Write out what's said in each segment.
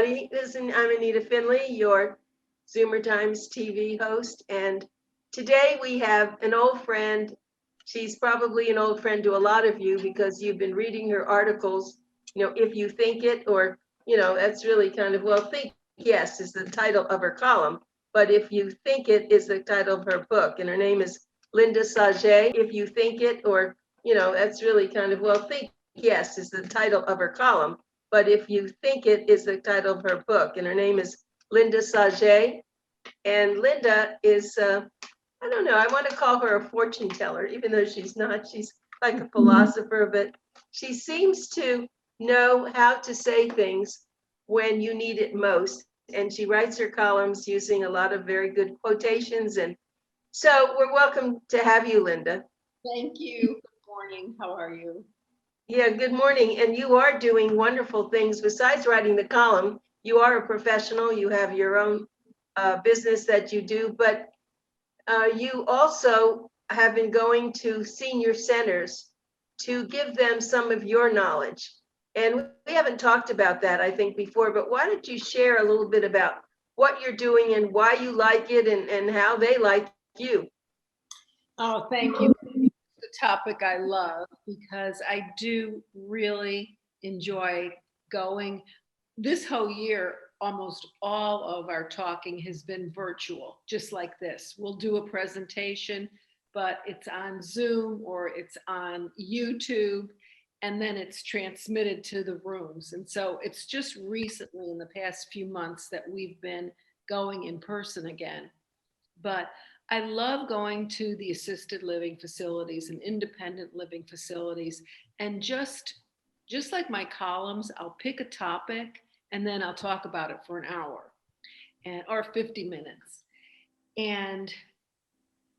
everybody. I'm Anita Finley, your Zoomer Times TV host. And today we have an old friend. She's probably an old friend to a lot of you because you've been reading her articles, if you think it, or, that's really kind of, well, think yes is the title of her column. But if you think it is the title of her book. And her name is Linda Sauget. If you think it, or, that's really kind of, well, think yes is the title of her column. But if you think it is the title of her book, and her name is Linda Sauget. And Linda is, I don't know, I want to call her a fortune teller, even though she's not. She's like a philosopher, but she seems to know how to say things when you need it most. And she writes her columns using a lot of very good quotations. And so we're welcome to have you, Linda. Thank you. Good morning. How are you? Yeah, good morning. And you are doing wonderful things besides writing the column. You are a professional. You have your own business that you do, but you also have been going to senior centers to give them some of your knowledge. And we haven't talked about that, I think, before, but why don't you share a little bit about what you're doing and why you like it and how they like you? Oh, thank you. The topic I love because I do really enjoy going. This whole year, almost all of our talking has been virtual, just like this. We'll do a presentation, but it's on Zoom or it's on YouTube, and then it's transmitted to the rooms. And so it's just recently in the past few months that we've been going in person again. But I love going to the assisted living facilities and independent living facilities, and just like my columns, I'll pick a topic and then I'll talk about it for an hour or 50 minutes. And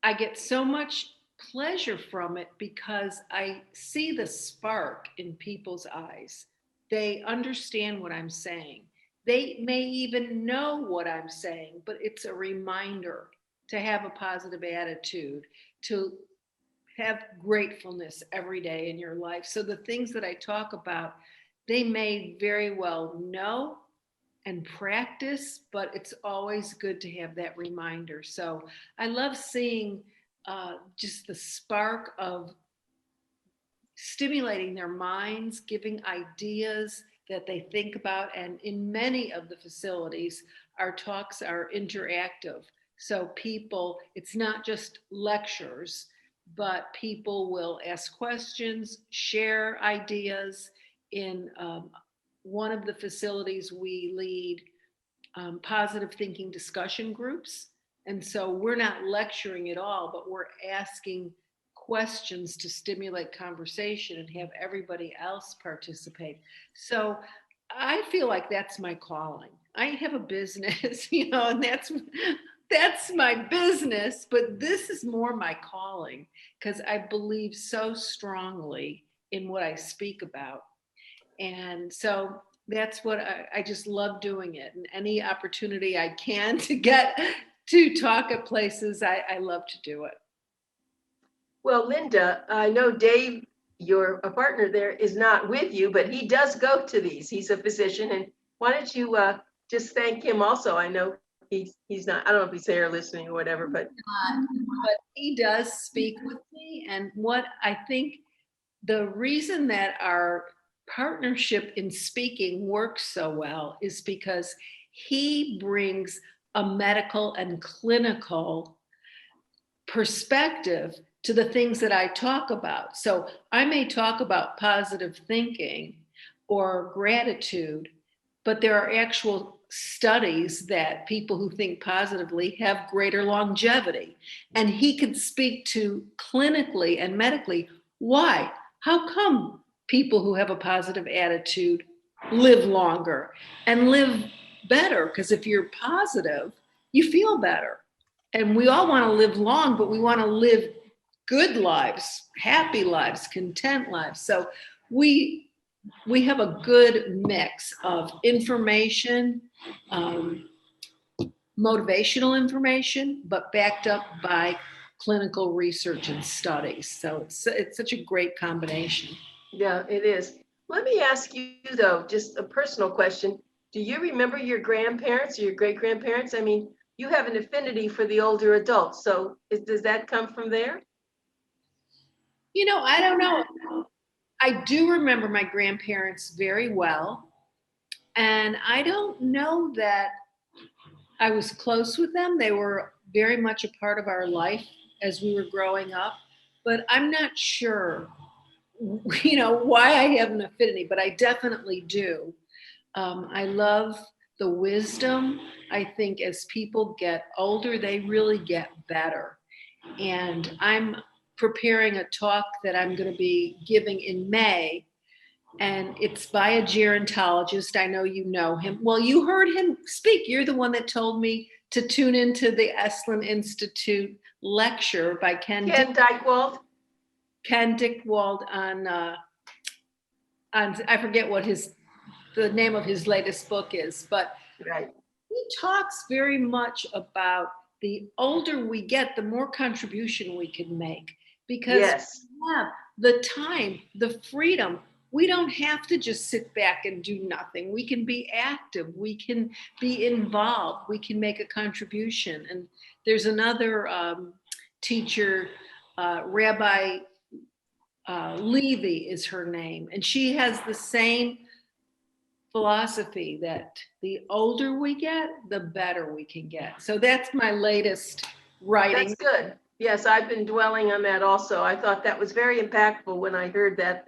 I get so much pleasure from it because I see the spark in people's eyes. They understand what I'm saying. They may even know what I'm saying, but it's a reminder to have a positive attitude, to have gratefulness every day in your life. So the things that I talk about, they may very well know and practice, but it's always good to have that reminder. So I love seeing just the spark of stimulating their minds, giving ideas that they think about. And in many of the facilities, our talks are interactive. So people, it's not just lectures, but people will ask questions, share ideas. In one of the facilities, we lead positive thinking discussion groups. And so we're not lecturing at all, but we're asking questions to stimulate conversation and have everybody else participate. So I feel like that's my calling. I have a business, and that's my business, but this is more my calling because I believe so strongly in what I speak about. And so that's what I just love doing it. And any opportunity I can to get to talk at places, I love to do it. Well, Linda, I know Dave, your partner there, is not with you, but he does go to these. He's a physician. And why don't you just thank him also? I know he's not, I don't know if he's there listening or whatever, but he does speak with me. And what I think the reason that our partnership in speaking works so well is because he brings a medical and clinical perspective to the things that I talk about. So I may talk about positive thinking or gratitude, but there are actual studies that people who think positively have greater longevity. And he could speak to clinically and medically why. How come people who have a positive attitude live longer and live better? Because if you're positive, you feel better. And we all want to live long, but we want to live good lives, happy lives, content lives. So we have a good mix of information, motivational information, but backed up by clinical research and studies. So it's such a great combination. Yeah, it is. Let me ask you though, just a personal question. Do you remember your grandparents or your great-grandparents? I mean, you have an affinity for the older adults, so does that come from there? I don't know. I do remember my grandparents very well. And I don't know that I was close with them. They were very much a part of our life as we were growing up. But I'm not sure, why I have an affinity, but I definitely do. I love the wisdom. I think as people get older, they really get better. And I'm preparing a talk that I'm going to be giving in May, and it's by a gerontologist. I know you know him. Well, you heard him speak. You're the one that told me to tune into the Esalen Institute lecture by Ken Dykewald? Ken Dickwald on I forget what the name of his latest book is, but Right. he talks very much about the older we get, the more contribution we can make, because Yes. we have the time, the freedom. We don't have to just sit back and do nothing. We can be active. We can be involved. We can make a contribution. And there's another teacher, Rabbi Levy is her name, and she has the same philosophy that the older we get, the better we can get. So that's my latest writing. That's good. Yes, I've been dwelling on that also. I thought that was very impactful when I heard that.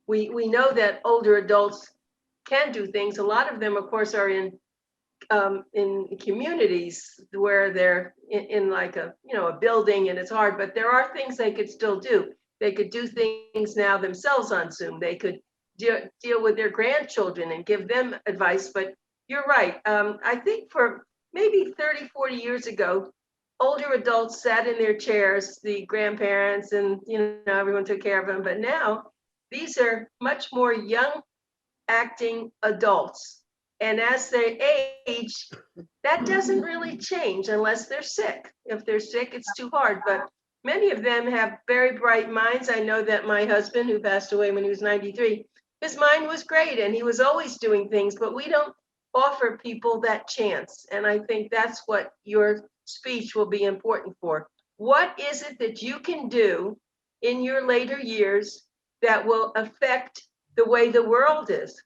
We know that older adults can do things. A lot of them, of course, are in communities where they're in like a building, and it's hard. But there are things they could still do. They could do things now themselves on Zoom. They could deal with their grandchildren and give them advice. But you're right. I think for maybe 30, 40 years ago, older adults sat in their chairs, the grandparents, and everyone took care of them. But now these are much more young acting adults. And as they age, that doesn't really change unless they're sick. If they're sick, it's too hard. But many of them have very bright minds. I know that my husband, who passed away when he was 93, his mind was great and he was always doing things, but we don't offer people that chance. And I think that's what your speech will be important for. What is it that you can do in your later years that will affect the way the world is?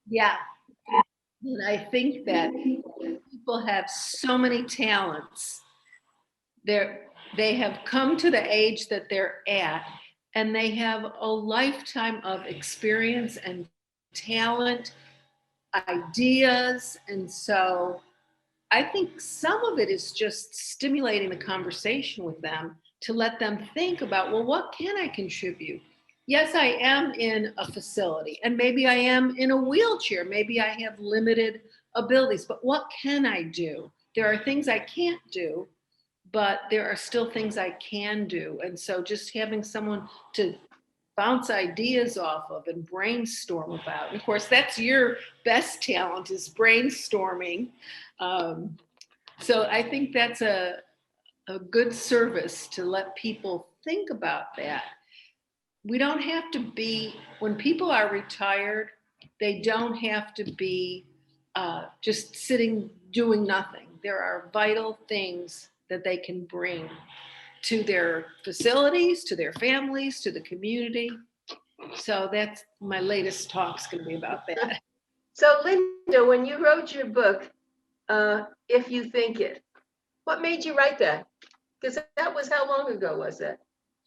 Yeah. And I think that people have so many talents. They have come to the age that they're at, and they have a lifetime of experience and talent, ideas. And so I think some of it is just stimulating the conversation with them to let them think about, well, what can I contribute? Yes, I am in a facility, and maybe I am in a wheelchair. Maybe I have limited abilities, but what can I do? There are things I can't do, but there are still things I can do. And so just having someone to bounce ideas off of and brainstorm about. And of course, that's your best talent, is brainstorming. So I think that's a good service to let people think about that. We don't have to be, when people are retired, they don't have to be just sitting doing nothing. There are vital things that they can bring to their facilities, to their families, to the community. So that's my latest talk's going to be about that. So Linda, when you wrote your book, If You Think It, what made you write that? Because that was, how long ago was that?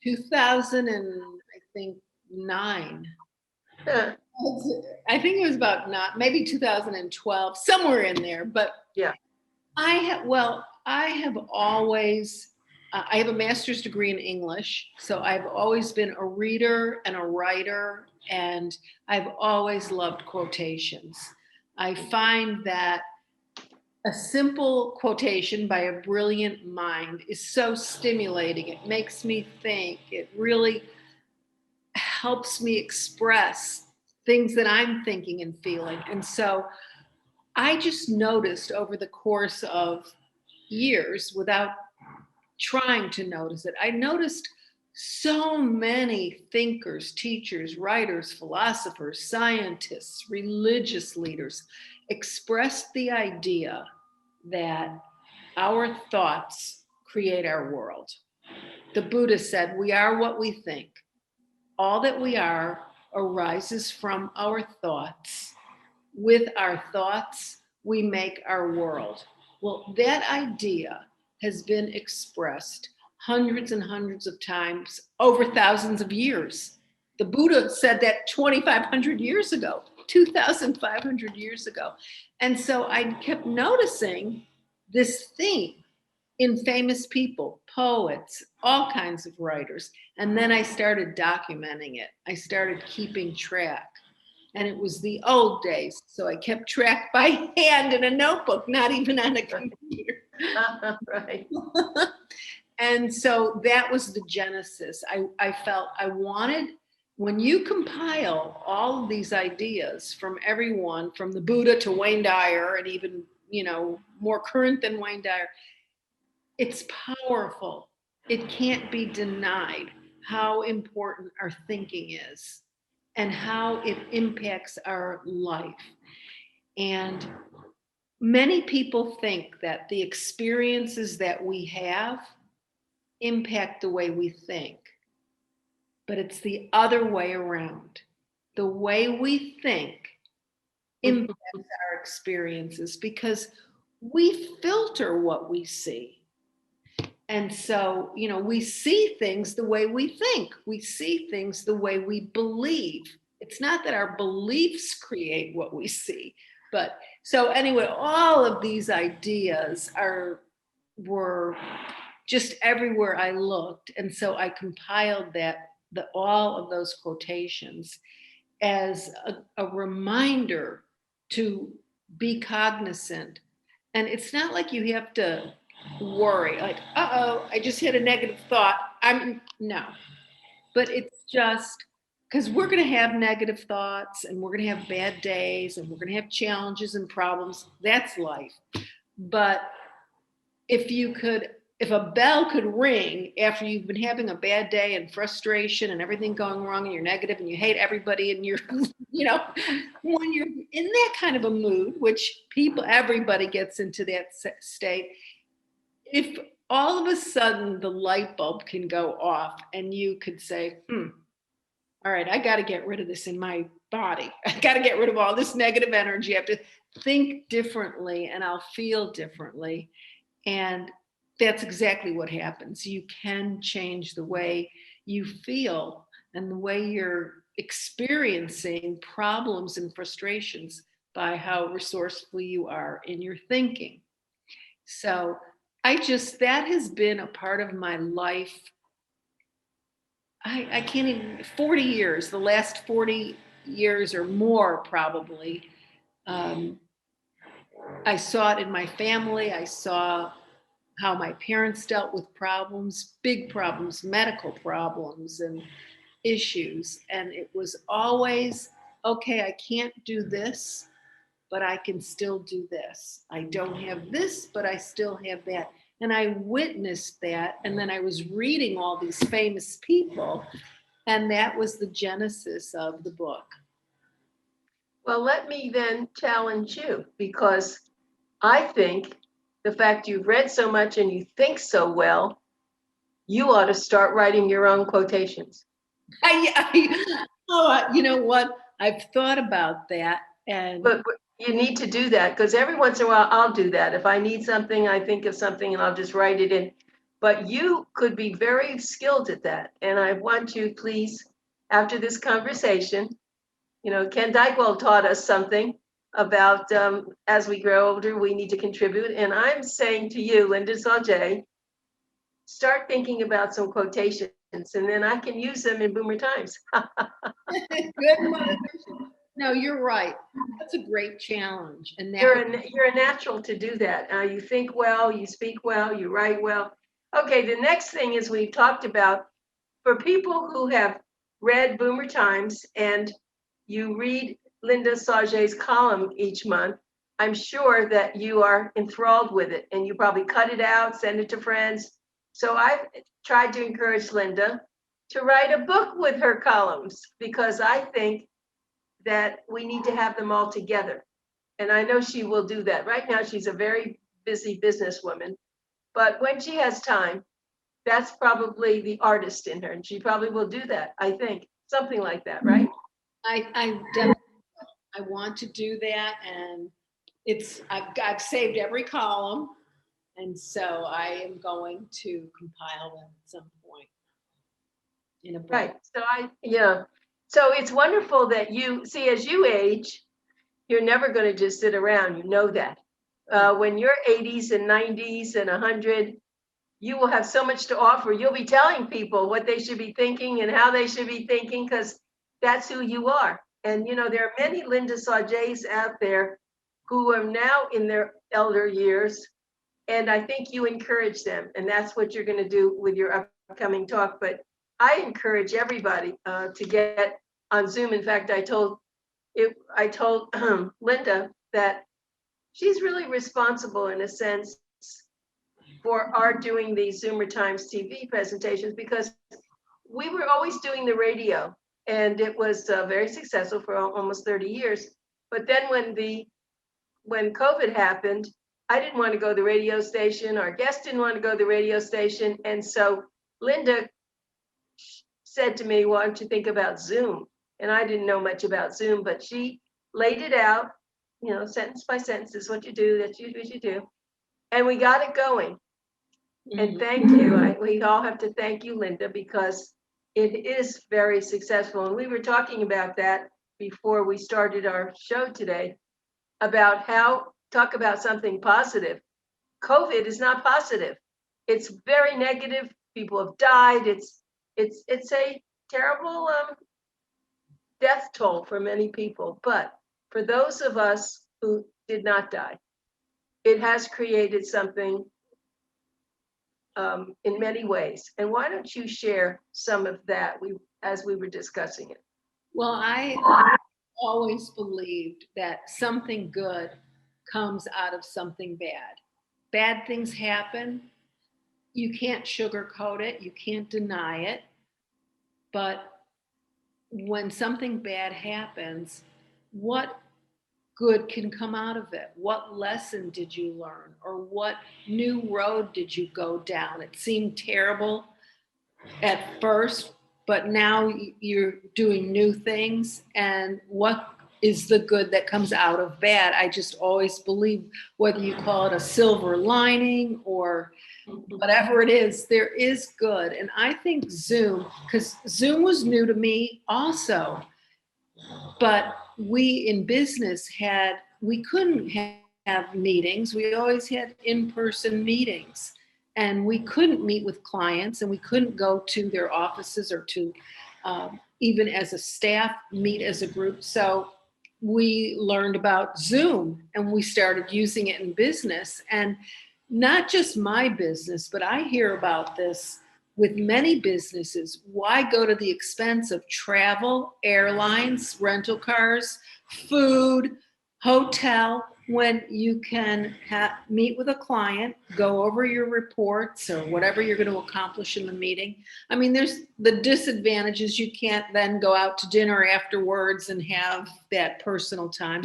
2009. Huh. I think it was about maybe 2012, somewhere in there. But yeah, I have always, I have a master's degree in English, so I've always been a reader and a writer, and I've always loved quotations. I find that a simple quotation by a brilliant mind is so stimulating. It makes me think. It really helps me express things that I'm thinking and feeling. And so I just noticed over the course of years, without trying to notice it, I noticed so many thinkers, teachers, writers, philosophers, scientists, religious leaders expressed the idea that our thoughts create our world. The Buddha said, we are what we think. All that we are arises from our thoughts. With our thoughts, we make our world. Well, that idea has been expressed hundreds and hundreds of times over thousands of years. The Buddha said that 2,500 years ago, 2,500 years ago. And so I kept noticing this theme in famous people, poets, all kinds of writers. And then I started documenting it. I started keeping track. And it was the old days. So I kept track by hand in a notebook, not even on a computer. Right. And so that was the genesis. I felt I wanted, when you compile all of these ideas from everyone, from the Buddha to Wayne Dyer, and even, more current than Wayne Dyer, it's powerful. It can't be denied how important our thinking is and how it impacts our life. And many people think that the experiences that we have impact the way we think, but it's the other way around. The way we think impacts our experiences because we filter what we see. And so, we see things the way we think. We see things the way we believe. It's not that our beliefs create what we see. But so anyway, all of these ideas were just everywhere I looked. And so I compiled all of those quotations as a reminder to be cognizant. And it's not like you have to worry, like, I just had a negative thought. No. But it's just because we're going to have negative thoughts and we're going to have bad days and we're going to have challenges and problems. That's life. But if a bell could ring after you've been having a bad day and frustration and everything going wrong and you're negative and you hate everybody and you're, when you're in that kind of a mood, which everybody gets into that state, if all of a sudden the light bulb can go off and you could say, all right, I got to get rid of this in my body. I got to get rid of all this negative energy. I have to think differently and I'll feel differently. And that's exactly what happens. You can change the way you feel and the way you're experiencing problems and frustrations by how resourceful you are in your thinking. So that has been a part of my life. I can't even, 40 years, the last 40 years or more probably. I saw it in my family. I saw how my parents dealt with problems, big problems, medical problems and issues. And it was always, okay, I can't do this, but I can still do this. I don't have this, but I still have that. And I witnessed that. And then I was reading all these famous people. And that was the genesis of the book. Well, let me then challenge you, because I think the fact you've read so much and you think so well, you ought to start writing your own quotations. You know what? I've thought about that. But you need to do that, because every once in a while I'll do that. If I need something, I think of something and I'll just write it in. But you could be very skilled at that. And I want you, please, after this conversation, Ken Dykewell taught us something about as we grow older, we need to contribute. And I'm saying to you, Linda Sauget, start thinking about some quotations and then I can use them in Boomer Times. Good motivation. No, you're right. That's a great challenge. And you're a natural to do that. You think well, you speak well, you write well. Okay, the next thing is we've talked about, for people who have read Boomer Times and you read Linda Sauget's column each month, I'm sure that you are enthralled with it and you probably cut it out, send it to friends. So I've tried to encourage Linda to write a book with her columns, because I think that we need to have them all together. And I know she will do that. Right now, she's a very busy businesswoman. But when she has time, that's probably the artist in her. And she probably will do that, I think. Something like that, right? I definitely, I want to do that, and I've saved every column, and so I am going to compile them at some point in a book. Right. So yeah. So it's wonderful that you see, as you age, you're never going to just sit around. You know that. When you're 80s and 90s and 100, you will have so much to offer. You'll be telling people what they should be thinking and how they should be thinking, because that's who you are. And there are many Linda Saugets out there who are now in their elder years, and I think you encourage them, and that's what you're going to do with your upcoming talk. But I encourage everybody to get on Zoom. In fact, I told Linda that she's really responsible in a sense for our doing these ZOOMERTIMES TV presentations, because we were always doing the radio, and it was very successful for almost 30 years. But then when COVID happened, I didn't want to go to the radio station. Our guest didn't want to go to the radio station. And so Linda said to me, why don't you think about Zoom? And I didn't know much about Zoom, but she laid it out, sentence by sentence, is what you do, that's what you do. And we got it going. And thank you. We all have to thank you, Linda, because it is very successful. And we were talking about that before we started our show today, about talk about something positive. COVID is not positive. It's very negative. People have died. It's a terrible death toll for many people. But for those of us who did not die, it has created something in many ways. And why don't you share some of that as we were discussing it? Well, I always believed that something good comes out of something bad. Bad things happen. You can't sugarcoat it. You can't deny it. But when something bad happens, what good can come out of it? What lesson did you learn? Or what new road did you go down? It seemed terrible at first, but now you're doing new things. And what is the good that comes out of bad? I just always believe, whether you call it a silver lining or whatever it is, there is good. And I think Zoom, because Zoom was new to me also, but we in business we couldn't have meetings. We always had in-person meetings, and we couldn't meet with clients, and we couldn't go to their offices or to even as a staff meet as a group. So we learned about Zoom, and we started using it in business. And not just my business, but I hear about this with many businesses. Why go to the expense of travel, airlines, rental cars, food, hotel, when you can meet with a client, go over your reports or whatever you're going to accomplish in the meeting? I mean, there's the disadvantages. You can't then go out to dinner afterwards and have that personal time.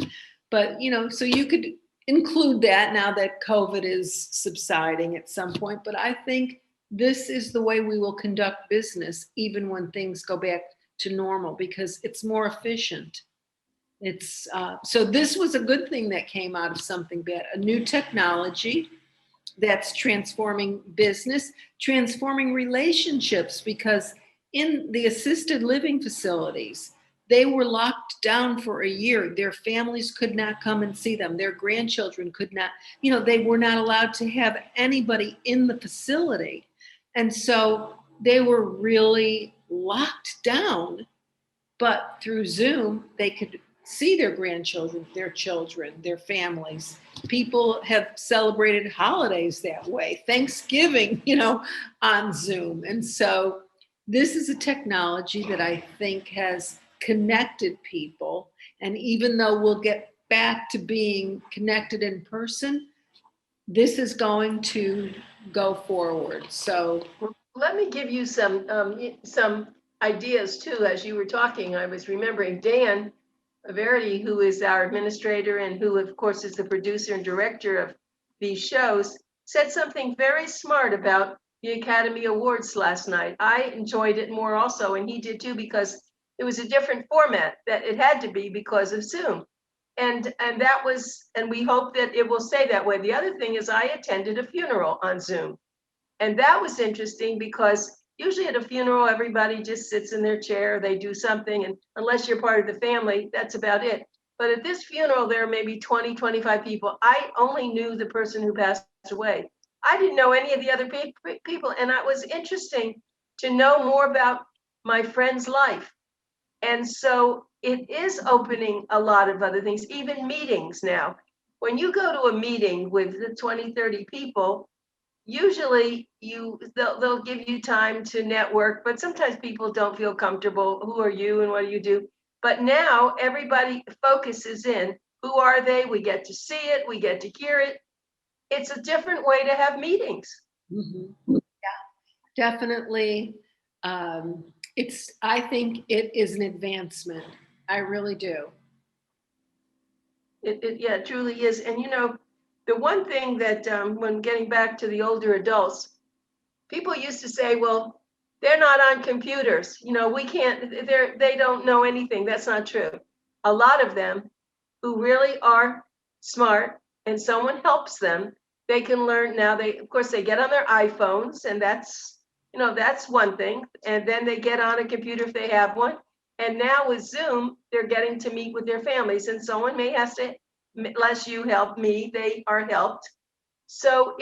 But, so you could include that now that COVID is subsiding at some point. But I think this is the way we will conduct business, even when things go back to normal, because it's more efficient. So this was a good thing that came out of something bad, a new technology that's transforming business, transforming relationships, because in the assisted living facilities, they were locked down for a year. Their families could not come and see them. Their grandchildren could not, they were not allowed to have anybody in the facility. And so they were really locked down, but through Zoom, they could see their grandchildren, their children, their families. People have celebrated holidays that way, Thanksgiving, on Zoom. And so this is a technology that I think has connected people. And even though we'll get back to being connected in person, this is going to go forward. So let me give you some ideas too. As you were talking, I was remembering Dan Verity, who is our administrator and who, of course, is the producer and director of these shows, said something very smart about the Academy Awards last night. I enjoyed it more also, and he did too, because it was a different format that it had to be because of Zoom. And that was, and we hope that it will stay that way. The other thing is I attended a funeral on Zoom. And that was interesting because usually at a funeral, everybody just sits in their chair, they do something, and unless you're part of the family, that's about it. But at this funeral, there are maybe 20, 25 people. I only knew the person who passed away. I didn't know any of the other people, and it was interesting to know more about my friend's life. And so it is opening a lot of other things, even meetings now. When you go to a meeting with the 20, 30 people, usually they'll give you time to network, but sometimes people don't feel comfortable. Who are you and what do you do? But now everybody focuses in. Who are they? We get to see it. We get to hear it. It's a different way to have meetings. Yeah, definitely. I think it is an advancement. I really do. Yeah, it truly is. And the one thing that when getting back to the older adults, people used to say, well, they're not on computers. We can't, they don't know anything. That's not true. A lot of them who really are smart and someone helps them, they can learn now. Of course, they get on their iPhones, and that's one thing. And then they get on a computer if they have one. And now with Zoom, they're getting to meet with their families, and someone may have to, unless you help me, they are helped. So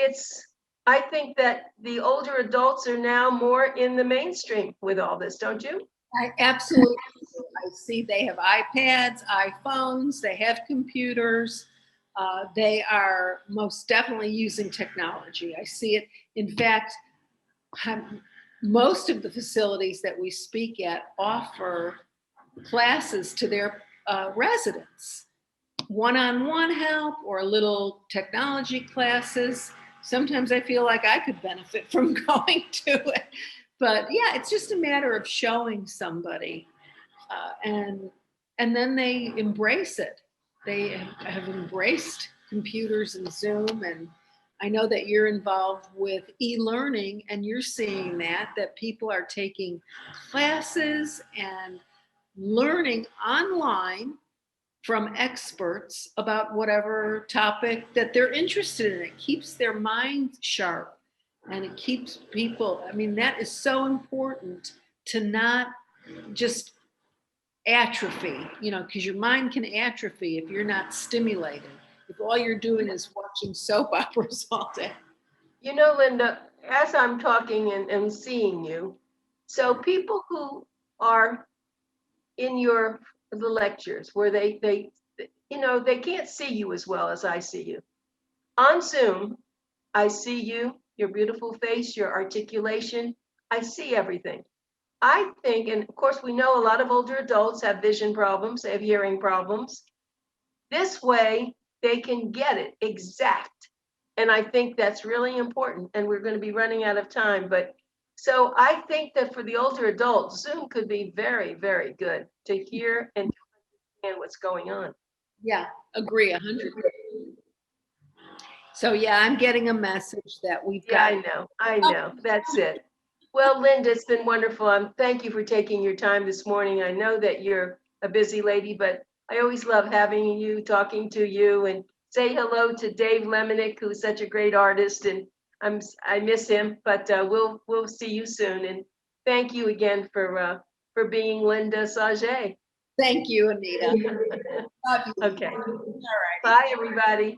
I think that the older adults are now more in the mainstream with all this, don't you? I absolutely. I see they have iPads, iPhones, they have computers. They are most definitely using technology. I see it. In fact, most of the facilities that we speak at offer classes to their residents, one-on-one help or little technology classes. Sometimes I feel like I could benefit from going to it. But yeah, it's just a matter of showing somebody, and then they embrace it. They have embraced computers and Zoom, and I know that you're involved with e-learning, and you're seeing that people are taking classes and learning online from experts about whatever topic that they're interested in. It keeps their mind sharp, and it keeps people, that is so important, to not just atrophy, because your mind can atrophy if you're not stimulated, if all you're doing is watching soap operas all day. Linda, as I'm talking and seeing you, so people who are in the lectures where they can't see you as well as I see you. On Zoom, I see you, your beautiful face, your articulation. I see everything. I think, and of course we know a lot of older adults have vision problems, they have hearing problems. This way they can get it exact. And I think that's really important. And we're going to be running out of time, but so I think that for the older adults, Zoom could be very, very good to hear and to understand what's going on. Yeah, agree 100%. So yeah, I'm getting a message that we've got. I know. That's it. Well, Linda, it's been wonderful. Thank you for taking your time this morning. I know that you're a busy lady, but I always love having you, talking to you, and say hello to Dave Lemonick, who's such a great artist, and I miss him, but we'll see you soon. And thank you again for being Linda Sauget. Thank you, Anita. Okay. All right. Bye, everybody.